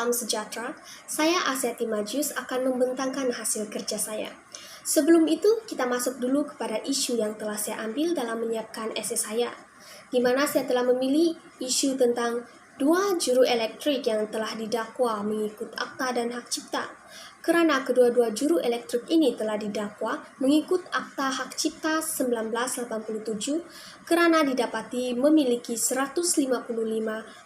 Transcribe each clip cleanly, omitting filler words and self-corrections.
salam sejahtera. Saya Asyati Majus akan membentangkan hasil kerja saya. Sebelum itu, kita masuk dulu kepada isu yang telah saya ambil dalam menyiapkan esai saya, di mana saya telah memilih isu tentang 2 juru elektrik yang telah didakwa mengikut akta dan hak cipta. Kerana kedua-dua juru elektrik ini telah didakwa mengikut Akta Hak Cipta 1987 kerana didapati memiliki 155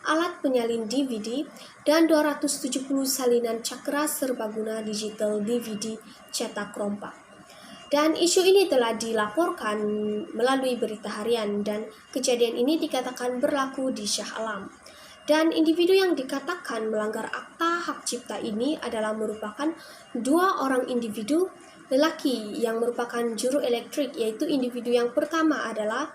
alat penyalin DVD dan 270 salinan cakra serbaguna digital DVD cetak rompak. Dan isu ini telah dilaporkan melalui berita harian dan kejadian ini dikatakan berlaku di Shah Alam. Dan individu yang dikatakan melanggar akta hak cipta ini adalah merupakan 2 orang individu lelaki yang merupakan juru elektrik, yaitu individu yang pertama adalah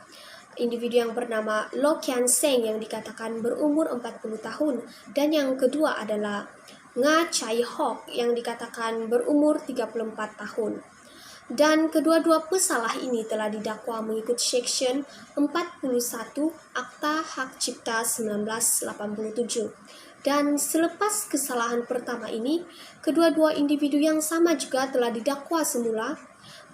individu yang bernama Lo Kian Seng yang dikatakan berumur 40 tahun dan yang kedua adalah Nga Chai Hock yang dikatakan berumur 34 tahun. Dan kedua-dua pesalah ini telah didakwa mengikut Seksyen 41 Akta Hak Cipta 1987. Dan selepas kesalahan pertama ini, kedua-dua individu yang sama juga telah didakwa semula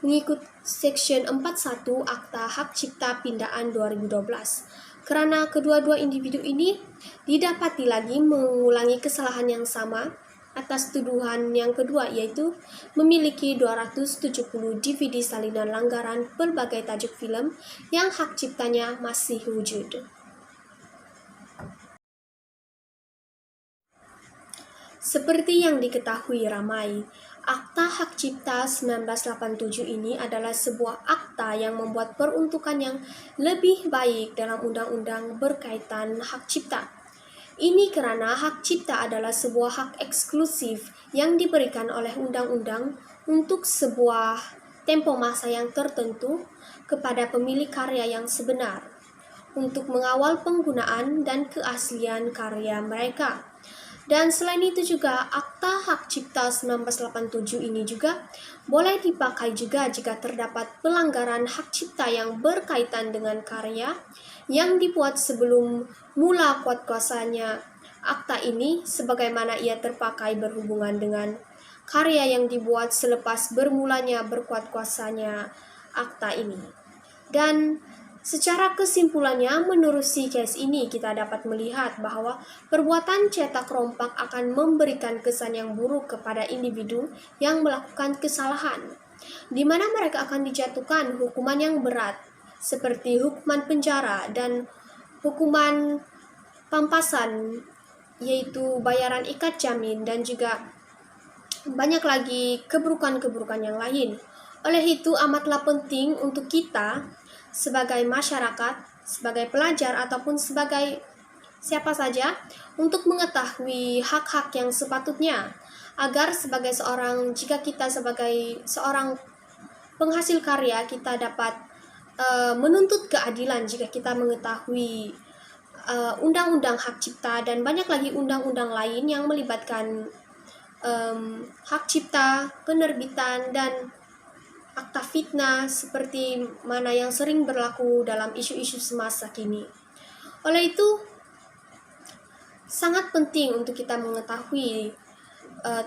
mengikut Seksyen 41 Akta Hak Cipta Pindaan 2012. Kerana kedua-dua individu ini didapati lagi mengulangi kesalahan yang sama atas tuduhan yang kedua, yaitu memiliki 270 DVD salinan langgaran berbagai tajuk filem yang hak ciptanya masih wujud. Seperti yang diketahui ramai, Akta Hak Cipta 1987 ini adalah sebuah akta yang membuat peruntukan yang lebih baik dalam undang-undang berkaitan hak cipta. Ini kerana hak cipta adalah sebuah hak eksklusif yang diberikan oleh undang-undang untuk sebuah tempoh masa yang tertentu kepada pemilik karya yang sebenar untuk mengawal penggunaan dan keaslian karya mereka. Dan selain itu juga, Akta Hak Cipta 1987 ini juga boleh dipakai juga jika terdapat pelanggaran hak cipta yang berkaitan dengan karya yang dibuat sebelum mula kuatkuasanya akta ini, sebagaimana ia terpakai berhubungan dengan karya yang dibuat selepas bermulanya berkuatkuasanya akta ini. Dan secara kesimpulannya, menerusi case ini kita dapat melihat bahwa perbuatan cetak rompak akan memberikan kesan yang buruk kepada individu yang melakukan kesalahan, di mana mereka akan dijatuhkan hukuman yang berat seperti hukuman penjara dan hukuman pampasan, yaitu bayaran ikat jamin dan juga banyak lagi keburukan-keburukan yang lain. Oleh itu amatlah penting untuk kita sebagai masyarakat, sebagai pelajar ataupun sebagai siapa saja untuk mengetahui hak-hak yang sepatutnya, agar sebagai seorang, jika kita sebagai seorang penghasil karya, kita dapat menuntut keadilan jika kita mengetahui undang-undang hak cipta dan banyak lagi undang-undang lain yang melibatkan hak cipta, penerbitan, dan akta fitnah seperti mana yang sering berlaku dalam isu-isu semasa kini. Oleh itu, sangat penting untuk kita mengetahui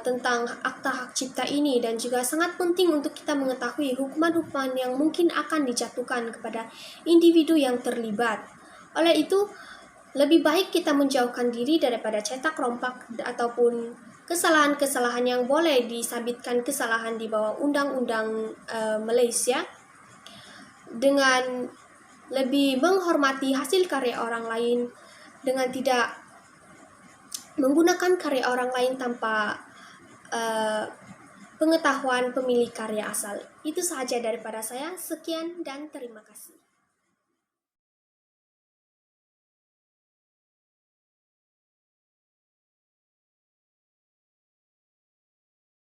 tentang akta hak cipta ini dan juga sangat penting untuk kita mengetahui hukuman-hukuman yang mungkin akan dijatuhkan kepada individu yang terlibat. Oleh itu, lebih baik kita menjauhkan diri daripada cetak rompak ataupun kesalahan-kesalahan yang boleh disabitkan kesalahan di bawah undang-undang Malaysia, dengan lebih menghormati hasil karya orang lain, dengan tidak menggunakan karya orang lain tanpa pengetahuan pemilik karya asal. Itu sahaja daripada saya. Sekian dan terima kasih.